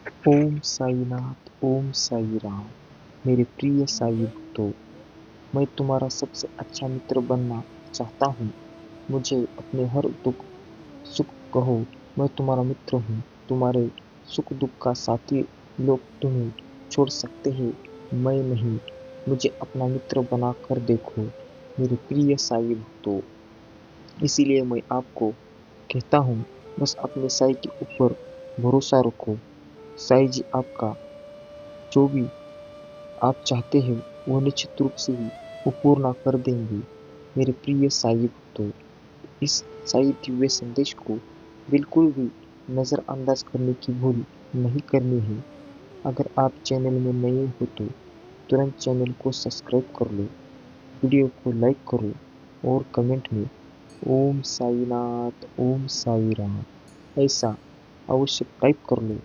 ओम साईनाथ, ओम साई राम। मेरे प्रिय साई भक्तों, मैं तुम्हारा सबसे अच्छा मित्र बनना चाहता हूँ। मुझे अपने हर दुख सुख कहो, मैं तुम्हारा मित्र हूँ। तुम्हारे सुख दुख का साथी लोग तुम्हें छोड़ सकते हैं, मैं नहीं। मुझे अपना मित्र बना कर देखो मेरे प्रिय साई भक्तों। इसीलिए मैं आपको कहता हूँ, बस अपने साई के ऊपर भरोसा रखो। साई जी आपका जो भी आप चाहते हैं वो निश्चित रूप से ही वो पूर्ण कर देंगे। मेरे प्रिय साई भक्तों, इस साई दिव्य संदेश को बिल्कुल भी नज़रअंदाज करने की भूल नहीं करनी है। अगर आप चैनल में नए हो तो तुरंत चैनल को सब्सक्राइब कर लो, वीडियो को लाइक करो और कमेंट में ओम साईनाथ, ओम साई राम ऐसा अवश्य टाइप कर लो।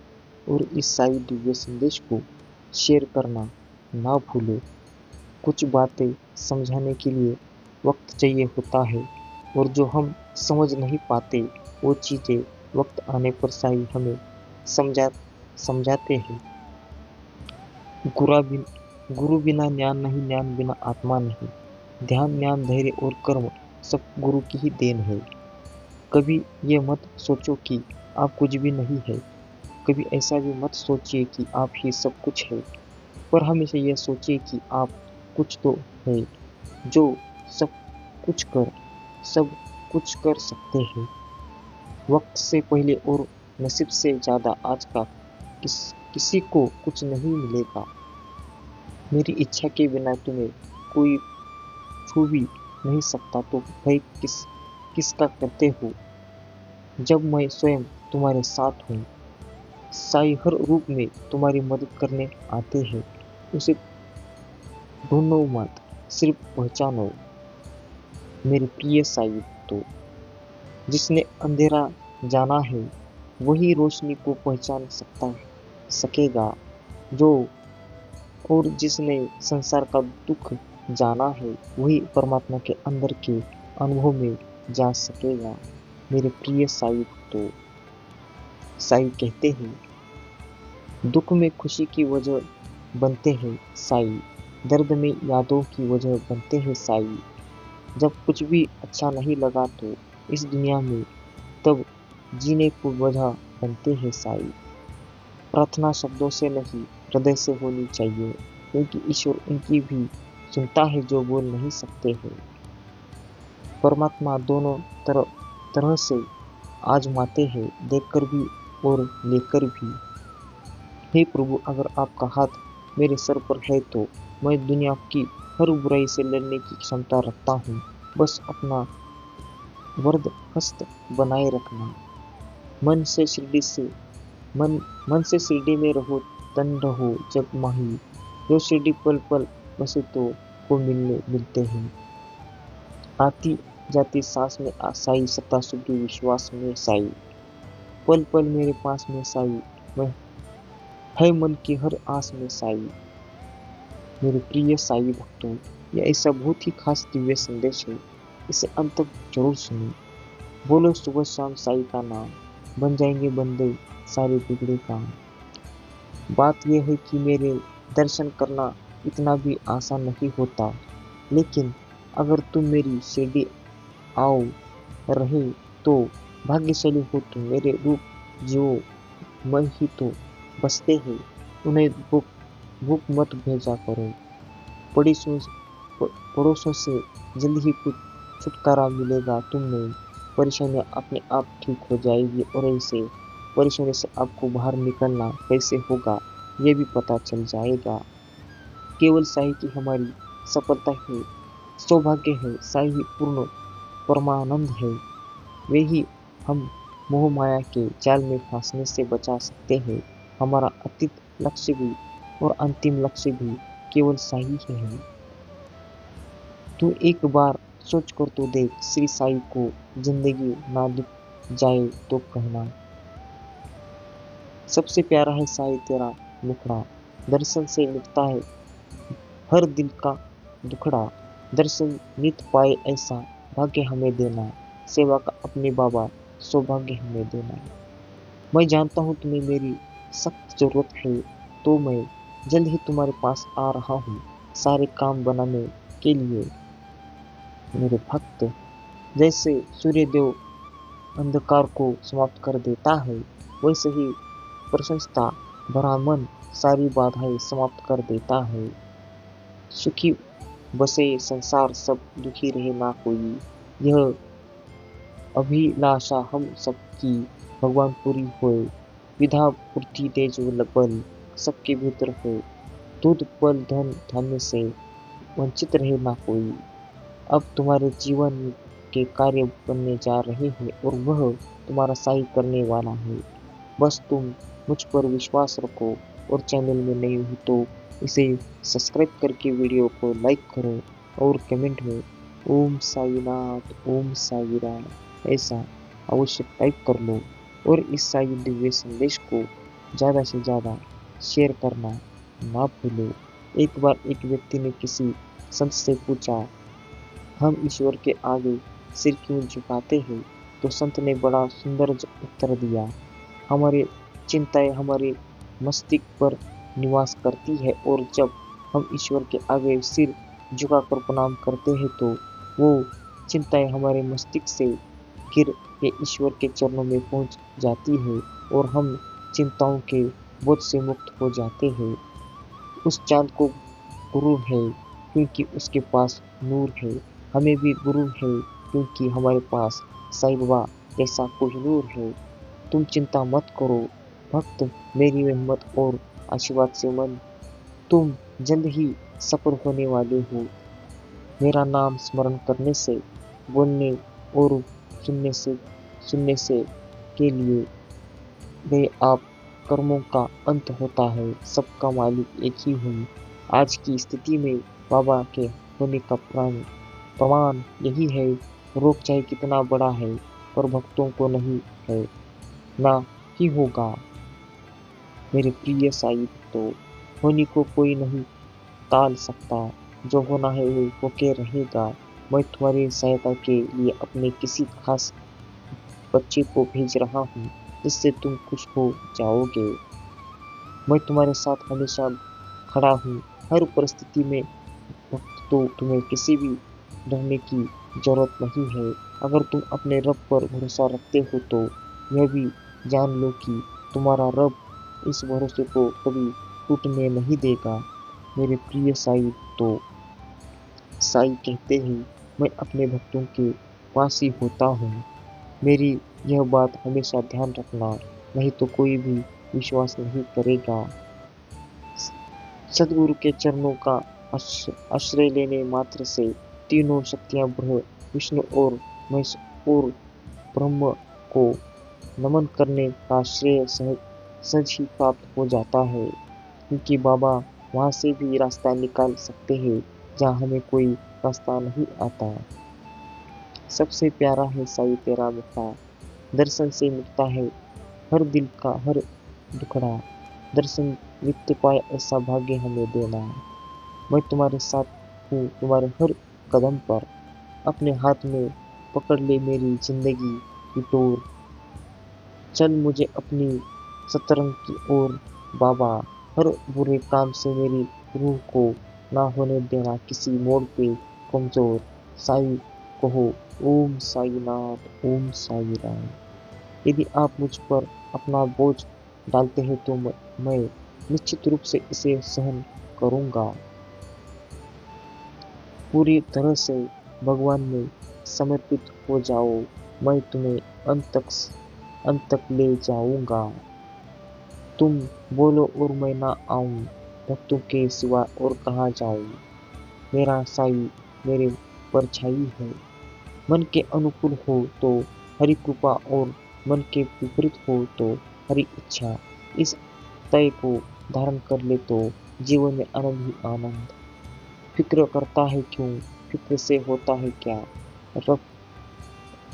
और इस साई दिव्य संदेश को शेयर करना ना भूलो। कुछ बातें समझाने के लिए वक्त चाहिए होता है, और जो हम समझ नहीं पाते वो चीज़ें वक्त आने पर साई हमें समझा समझाते हैं। गुरा बिन गुरु बिना ज्ञान नहीं, ज्ञान बिना आत्मा नहीं। ध्यान ज्ञान धैर्य और कर्म सब गुरु की ही देन है। कभी ये मत सोचो कि आप कुछ भी नहीं है। कभी ऐसा भी मत सोचिए कि आप ही सब कुछ है। पर हमेशा यह सोचिए कि आप कुछ तो है जो सब कुछ कर सब कुछ कर सकते हैं। वक्त से पहले और नसीब से ज्यादा आज का किसी को कुछ नहीं मिलेगा। मेरी इच्छा के बिना तुम्हें कोई छू भी नहीं सकता, तो भय किसका करते हो जब मैं स्वयं तुम्हारे साथ हूँ। साई हर रूप में तुम्हारी मदद करने आते हैं। उसे ढूंढो मत, सिर्फ पहचानो। मेरे प्रिय साई तो जिसने अंधेरा जाना है वही रोशनी को पहचान सकेगा। जो और जिसने संसार का दुख जाना है वही परमात्मा के अंदर के अनुभव में जा सकेगा। मेरे प्रिय साई तो साई कहते हैं, दुख में खुशी की वजह बनते हैं साई, दर्द में यादों की वजह बनते हैं साई। जब कुछ भी अच्छा नहीं लगा तो इस दुनिया में, तब जीने को वजह बनते हैं साई। प्रार्थना शब्दों से नहीं, हृदय से होनी चाहिए, क्योंकि ईश्वर उनकी भी सुनता है जो बोल नहीं सकते हैं। परमात्मा दोनों तरह से आजमाते हैं, देखकर भी और लेकर भी। हे प्रभु, अगर आपका हाथ मेरे सर पर है तो मैं दुनिया की हर बुराई से लड़ने की क्षमता रखता हूँ। बस अपना वरद हस्त बनाए रखना। मन से शिरडी से मन मन से शिरडी में रहो, तन रहो जग माही। जो शिरडी पल पल बसे तो को मिलते हैं। आती जाती सांस में साई, सत्ता शुद्धि विश्वास में साई। पल पल मेरे पास में साई, मैं है मन की हर आस में साई। मेरे प्रिय साई भक्तों, यह ऐसा बहुत ही खास दिव्य संदेश है, इसे अंत तक जरूर सुनो। बोलो सुबह शाम साई का नाम, बन जाएंगे बंदे सारे बिगड़े काम। बात यह है कि मेरे दर्शन करना इतना भी आसान नहीं होता, लेकिन अगर तुम मेरी शिरडी आओ रहे तो भाग्यशाली हो तुम। मेरे रूप जो मन ही तो बसते हैं, उन्हें भूख भूख मत भेजा करो। पड़ोसों पड़ोसों से जल्द ही कुछ छुटकारा मिलेगा तुम्हें। परेशानियां अपने आप ठीक हो जाएगी, और ऐसे परेशानी से आपको बाहर निकलना कैसे होगा ये भी पता चल जाएगा। केवल साई की हमारी सफलता है, सौभाग्य है। साई ही पूर्ण परमानंद है। वे ही हम मोह माया के जाल में फंसने से बचा सकते हैं। हमारा अतीत लक्ष्य भी और अंतिम लक्ष्य भी केवल साई ही है। तू एक बार सोच कर तो देख, श्री साई को जिंदगी ना दिख जाए तो कहना। सबसे प्यारा है साई तेरा मुखड़ा, दर्शन से मिटता है हर दिल का दुखड़ा। दर्शन नित पाए ऐसा भाग्य हमें देना, सेवा का अपने बाबा सौभाग्य हमें देना। मैं जानता हूँ तुम्हें मेरी सख्त जरूरत है तो मैं जल्द ही तुम्हारे पास आ रहा हूँ सारे काम बनाने के लिए। मेरे भक्त, जैसे सूर्यदेव अंधकार को समाप्त कर देता है, वैसे ही प्रशंसता भरा मन सारी बाधाएं समाप्त कर देता है। सुखी बसे संसार सब, दुखी रहे ना कोई, यह अभिलाषा हम सबकी भगवान पूरी होए। विधा पूर्ति तेज बल सबके भीतर हो, दूध बल धन धान्य से वंचित रहे ना कोई। अब तुम्हारे जीवन के कार्य बनने जा रहे हैं और वह तुम्हारा सही करने वाला है। बस तुम मुझ पर विश्वास रखो और चैनल में नए हो तो इसे सब्सक्राइब करके वीडियो को लाइक करो और कमेंट में ओम साईनाथ ओम साई राम ऐसा अवश्य टाइप कर लो और इस साई दिव्य संदेश को ज़्यादा से ज़्यादा शेयर करना ना भूलो। एक बार एक व्यक्ति ने किसी संत से पूछा, हम ईश्वर के आगे सिर क्यों झुकाते हैं? तो संत ने बड़ा सुंदर उत्तर दिया, हमारी चिंताएं हमारे मस्तिष्क पर निवास करती है और जब हम ईश्वर के आगे सिर झुकाकर प्रणाम करते हैं तो वो चिंताएं हमारे मस्तिष्क से गिर के ईश्वर के चरणों में पहुंच जाती है और हम चिंताओं के बोझ से मुक्त हो जाते हैं। उस चांद को गुरु है क्योंकि उसके पास नूर है, हमें भी गुरु है क्योंकि हमारे पास साईं बाबा जैसा कोहिनूर है। तुम चिंता मत करो भक्त, मेरी रहमत और आशीर्वाद से मन तुम जल्द ही सफल होने वाले हो। मेरा नाम स्मरण करने से, बोलने और सुनने से के लिए वे आप कर्मों का अंत होता है। सबका मालिक एक ही हूँ। आज की स्थिति में बाबा के होने का प्रमाण यही है। रोग चाहे कितना बड़ा है पर भक्तों को नहीं है, ना ही होगा। मेरे प्रिय साई भक्तों, होने को कोई नहीं टाल सकता, जो होना है वो होके रहेगा। मैं तुम्हारी सहायता के लिए अपने किसी खास बच्चे को भेज रहा हूँ जिससे तुम खुश हो जाओगे। मैं तुम्हारे साथ हमेशा खड़ा हूँ हर परिस्थिति में। भक्त, तो तुम्हें किसी भी डरने की जरूरत नहीं है। अगर तुम अपने रब पर भरोसा रखते हो तो यह भी जान लो कि तुम्हारा रब इस भरोसे को कभी टूटने नहीं देगा। मेरे प्रिय साई, तो साई कहते हैं, मैं अपने भक्तों के पास ही होता हूँ। मेरी यह बात हमेशा ध्यान रखना, नहीं तो कोई भी विश्वास नहीं करेगा। सदगुरु के चरणों का आश्रय लेने मात्र से तीनों शक्तियां ब्रह्म विष्णु और महेश और ब्रह्म को नमन करने का श्रेय सहज ही प्राप्त हो जाता है, क्योंकि बाबा वहां से भी रास्ता निकाल सकते हैं जहां हमें कोई रास्ता नहीं आता। सबसे प्यारा है साई तेरा मुखड़ा, दर्शन से मिटता है हर दिल का हर दुखड़ा। दर्शन नित्य पाए ऐसा भाग्य हमें देना। मैं तुम्हारे साथ हूँ तुम्हारे हर कदम पर। अपने हाथ में पकड़ ले मेरी जिंदगी की डोर, चल मुझे अपनी सतरंग की ओर। बाबा, हर बुरे काम से मेरी रूह को ना होने देना किसी मोड़ पे कमजोर। साई कहो ओम साईनाथ ओम साई राम। यदि आप मुझ पर अपना बोझ डालते हैं तो मैं निश्चित रूप से इसे सहन करूंगा। पूरी तरह से भगवान में समर्पित हो जाओ, मैं तुम्हें अंत तक ले जाऊंगा। तुम बोलो और मैं ना आऊं, भक्तों के सिवा और कहाँ जाऊं। मेरा साई मेरे परछाई है, मन के अनुकूल हो तो हरि कृपा और मन के विपरीत हो तो हरि इच्छा। इस तय को धारण कर ले तो जीवन में आनंद ही आनंद। फिक्र करता है क्यों, फिक्र से होता है क्या। रख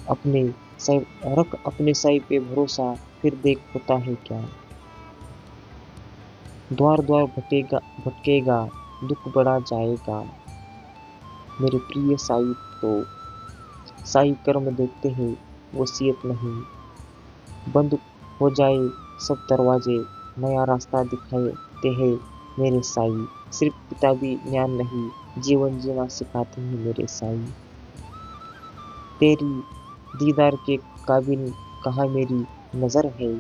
अपने साई पे भरोसा, फिर देख होता है क्या। द्वार द्वार भटकेगा, दुख बढ़ा जाएगा। मेरे प्रिय साई, तो साई कर्म देखते हैं, वसीयत नहीं। बंद हो जाए सब दरवाजे, नया रास्ता दिखाते हैं मेरे साईं। सिर्फ किताबी ज्ञान नहीं, जीवन जीना सिखाते हैं मेरे साईं। तेरी दीदार के काबिल कहाँ मेरी नजर है,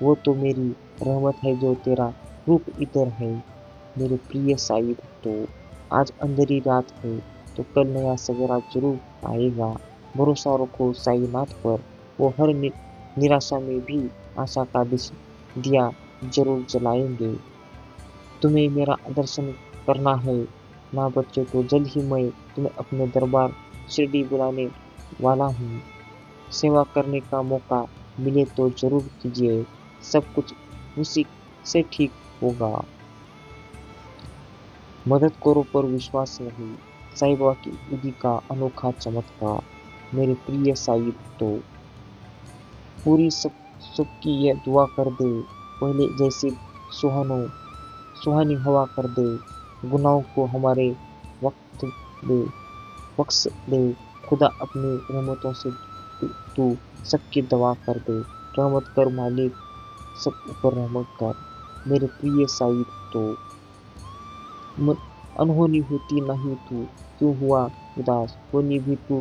वो तो मेरी रहमत है जो तेरा रूप इधर है। मेरे प्रिय साईं भक्तों, आज अंधेरी रात है तो कल नया सवेरा जरूर आएगा। भरोसा रखो साईनाथ पर, वो हर निराशा में भी आशा का दिया जरूर जलाएंगे। तुम्हें मेरा दर्शन करना है ना बच्चों, तो जल्द ही मैं तुम्हें अपने दरबार शिरडी बुलाने वाला हूँ। सेवा करने का मौका मिले तो जरूर कीजिए, सब कुछ उसी से ठीक होगा। मदद करो पर विश्वास नहीं, साईं बाबा की विधि का अनोखा चमत्कार। मेरे प्रिय साईं भक्तों, पूरी सबकी यह दुआ कर दे, पहले जैसे सुहानो सुहानी हवा कर दे। गुनाहों को हमारे वक्त दे बख्श दे, खुदा अपनी रहमतों से तू सबकी दवा कर दे। रहमत कर मालिक, सब ऊपर रहमत कर। मेरे प्रिय साईं भक्तों, अनहोनी होती नहीं तू क्यों हुआ उदास, होनी भी तू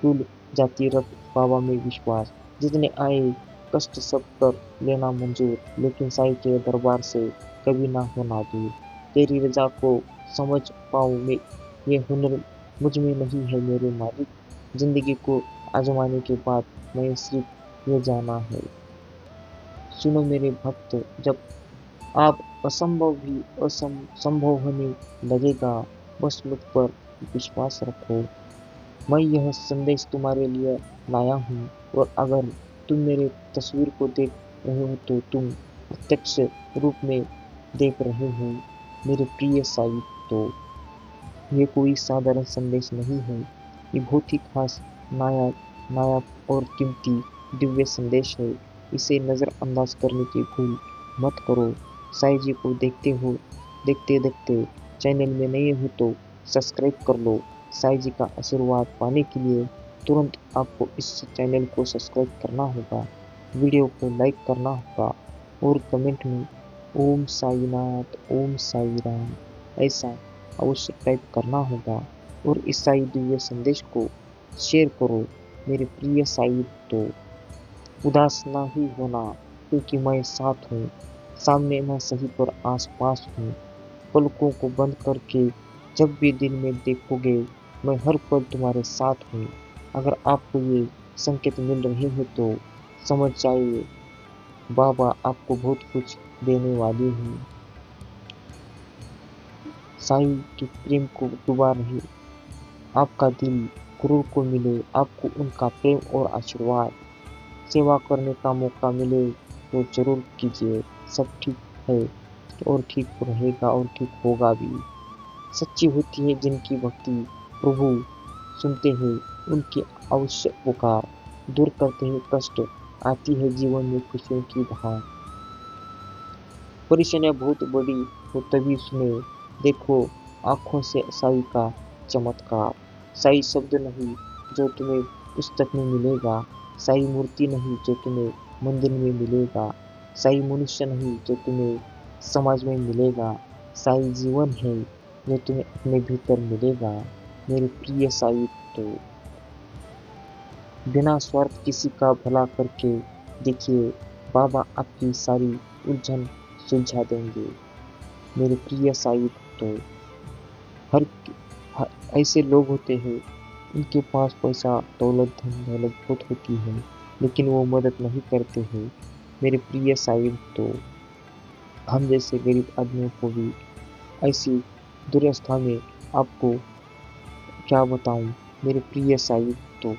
भूल जाती, रख बाबा में विश्वास। जितने आए कष्ट सब कर लेना मंजूर, लेकिन साईं के दरबार से कभी ना होना दूर। तेरी रजा को समझ पाऊँ मैं, ये हुनर मुझ में नहीं है मेरे मालिक। जिंदगी को आजमाने के बाद मैं सिर्फ ये जाना है, सुनो मेरे भक्त, जब आप असंभव भी संभव होने लगेगा, बस मुझ पर विश्वास रखो। मैं यह संदेश तुम्हारे लिए लाया हूँ, और अगर तुम मेरे तस्वीर को देख रहे हो तो तुम प्रत्यक्ष रूप में देख रहे हो मेरे प्रिय साईं। तो ये कोई साधारण संदेश नहीं है, ये बहुत ही खास, नायाब और कीमती दिव्य संदेश है। इसे नज़रअंदाज करने की भूल मत करो। साईं जी को देखते देखते चैनल में नए हो तो सब्सक्राइब कर लो। साईं जी का आशीर्वाद पाने के लिए तुरंत आपको इस चैनल को सब्सक्राइब करना होगा, वीडियो को लाइक करना होगा और कमेंट में ओम साईनाथ, ओम साई राम ऐसा अवश्य टाइप करना होगा। और इस साई दिव्य संदेश को शेयर करो। मेरे प्रिय साई, तो उदास ना ही होना, क्योंकि मैं साथ हूँ, सामने ना सही पर आस पास हूँ। पलकों को बंद करके जब भी दिन में देखोगे, मैं हर पल तुम्हारे साथ हूँ। अगर आपको ये संकेत मिल रहे हो तो समझ जाइए, बाबा आपको बहुत कुछ देने वाली हूँ। साईं के प्रेम को डुबा रहे आपका दिल, गुरु को मिले आपको उनका प्रेम और आशीर्वाद। सेवा करने का मौका मिले तो जरूर कीजिए, सब ठीक है और ठीक रहेगा और ठीक होगा भी। सच्ची होती है जिनकी भक्ति, प्रभु सुनते हैं उनकी आवश्यक पुकार, दूर करते हैं कष्ट, आती है जीवन में खुशियों की बहार। परेशानियां बहुत बड़ी हो तभी सुने, देखो आंखों से साईं का चमत्कार। साईं शब्द नहीं जो तुम्हें पुस्तक में मिलेगा, साईं मूर्ति नहीं जो तुम्हें मंदिर में मिलेगा, साईं मनुष्य नहीं जो तुम्हें समाज में मिलेगा, साईं जीवन है जो तुम्हें अपने भीतर मिलेगा। मेरे प्रिय साईं, तो बिना स्वार्थ किसी का भला करके देखिए, बाबा आपकी सारी उलझन सुलझा देंगे। मेरे प्रिय साईं, तो हर, ऐसे लोग होते हैं उनके पास पैसा दौलत धन दौलत बहुत होती है, लेकिन वो मदद नहीं करते हैं। मेरे प्रिय साईं, तो हम जैसे गरीब आदमियों को भी ऐसी दुर्वस्था में आपको क्या बताऊं मेरे प्रिय साईं, तो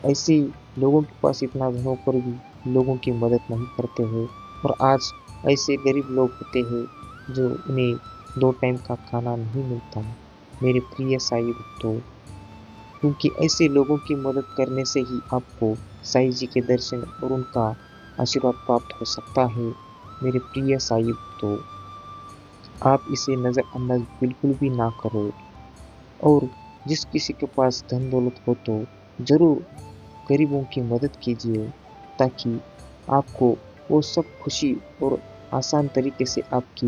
ऐसे लोगों के पास इतना धन होकर भी लोगों की मदद नहीं करते हैं। और आज ऐसे गरीब लोग होते हैं जो उन्हें 2 टाइम का खाना नहीं मिलता। मेरे प्रिय साईं भक्तों, क्योंकि ऐसे लोगों की मदद करने से ही आपको साईं जी के दर्शन और उनका आशीर्वाद प्राप्त हो सकता है। मेरे प्रिय साईं भक्तों, आप इसे नज़रअंदाज बिल्कुल भी ना करो। और जिस किसी के पास धन दौलत हो तो जरूर गरीबों की मदद कीजिए, ताकि आपको वो सब खुशी और आसान तरीके से आपकी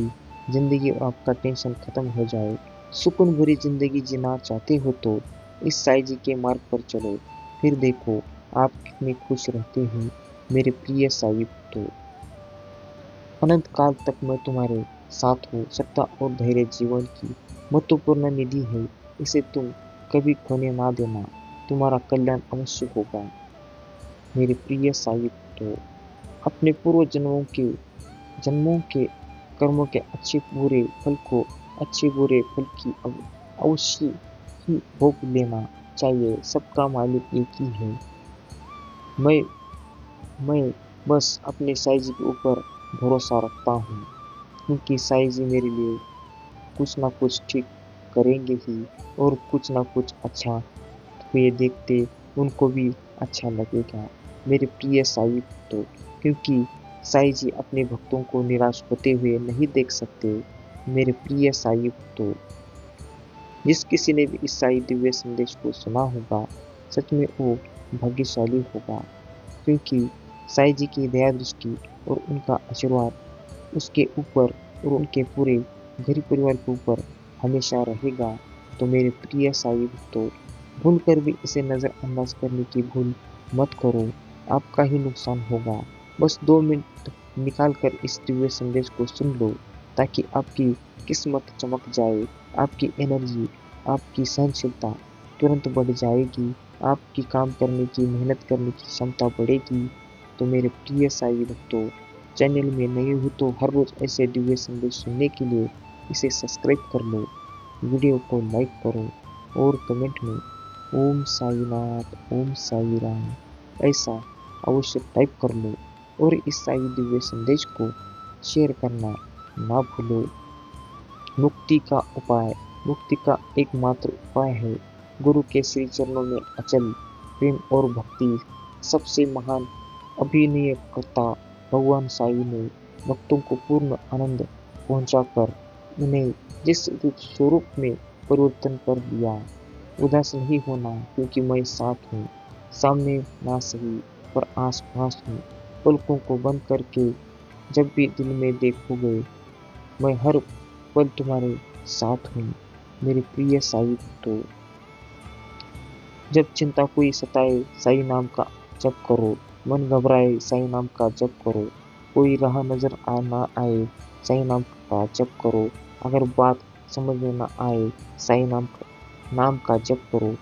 ज़िंदगी और आपका टेंशन ख़त्म हो जाए। सुकून भरी ज़िंदगी जीना चाहते हो तो इस साईं जी के मार्ग पर चलो, फिर देखो आप कितने खुश रहते हो मेरे प्रिय साईं भक्तों। अनंत काल तक मैं तुम्हारे साथ हूँ। सत्ता और धैर्य जीवन की महत्वपूर्ण निधि है, इसे तुम कभी खोने ना देना। तुम्हारा कल्याण अवश्य होगा मेरे प्रिय साईं भक्तों। अपने पूर्व जन्मों के कर्मों के अच्छे बुरे फल की अवश्य ही भोग लेना चाहिए। सबका मालिक एक ही है। मैं मैं बस अपने साईं जी के ऊपर भरोसा रखता हूँ, क्योंकि साईं जी मेरे लिए कुछ ना कुछ ठीक करेंगे ही, और कुछ ना कुछ अच्छा हुए देखते उनको भी अच्छा लगेगा मेरे प्रिय साईं भक्तों। क्योंकि साईं जी अपने भक्तों को निराश होते हुए नहीं देख सकते मेरे प्रिय साईं भक्तों। जिस किसी ने भी इस साईं दिव्य संदेश को सुना होगा, सच में वो भाग्यशाली होगा, क्योंकि साईं जी की दया दृष्टि और उनका आशीर्वाद उसके ऊपर और उनके पूरे घर परिवार के ऊपर हमेशा रहेगा। तो मेरे प्रिय साईं भक्तों, भूल कर भी इसे नज़रअंदाज करने की भूल मत करो, आपका ही नुकसान होगा। बस 2 मिनट निकाल कर इस दिव्य संदेश को सुन लो, ताकि आपकी किस्मत चमक जाए, आपकी एनर्जी, आपकी सहनशीलता तुरंत बढ़ जाएगी, आपकी काम करने की, मेहनत करने की क्षमता बढ़ेगी। तो मेरे प्रिय साईं भक्तों, चैनल में नए हो तो हर रोज़ ऐसे दिव्य संदेश सुनने के लिए इसे सब्सक्राइब कर लो, वीडियो को लाइक करो और कमेंट में ओम साईनाथ, ओम साई राम ऐसा अवश्य टाइप कर लो, और इस साई दिव्य संदेश को शेयर करना ना भूलो। मुक्ति का उपाय, मुक्ति का एकमात्र उपाय है गुरु के श्री चरणों में अचल प्रेम और भक्ति। सबसे महान अभिनयकर्ता भगवान साईं ने भक्तों को पूर्ण आनंद पहुंचाकर उन्हें जिस रूप स्वरूप में परिवर्तन कर दिया। उदास नहीं होना, क्योंकि मैं साथ हूँ, सामने ना सही पर आस पास हूँ। पलकों को बंद करके जब भी दिल में देखोगे, मैं हर पल तुम्हारे साथ हूँ मेरे प्रिय साईं भक्तों। जब चिंता कोई सताए, साईं नाम का जप करो। मन घबराए, साईं नाम का जप करो। कोई राह नजर ना आए, साईं नाम का जप करो। अगर बात समझ में ना आए, साईं नाम का जप करो।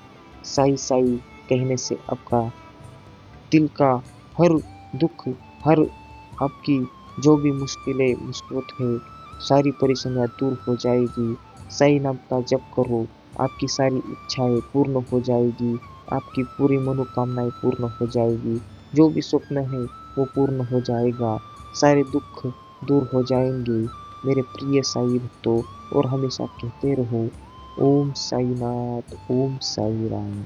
साई साई कहने से आपका दिल का हर दुख, हर आपकी जो भी मुसीबत है, सारी परेशानियाँ दूर हो जाएगी। साईं नाम का जप करो, आपकी सारी इच्छाएं पूर्ण हो जाएगी, आपकी पूरी मनोकामनाएं पूर्ण हो जाएगी, जो भी स्वप्न है वो पूर्ण हो जाएगा, सारे दुख दूर हो जाएंगे मेरे प्रिय साईं भक्तों। और हमेशा कहते रहो ओम साईनाथ, ओम साई राम।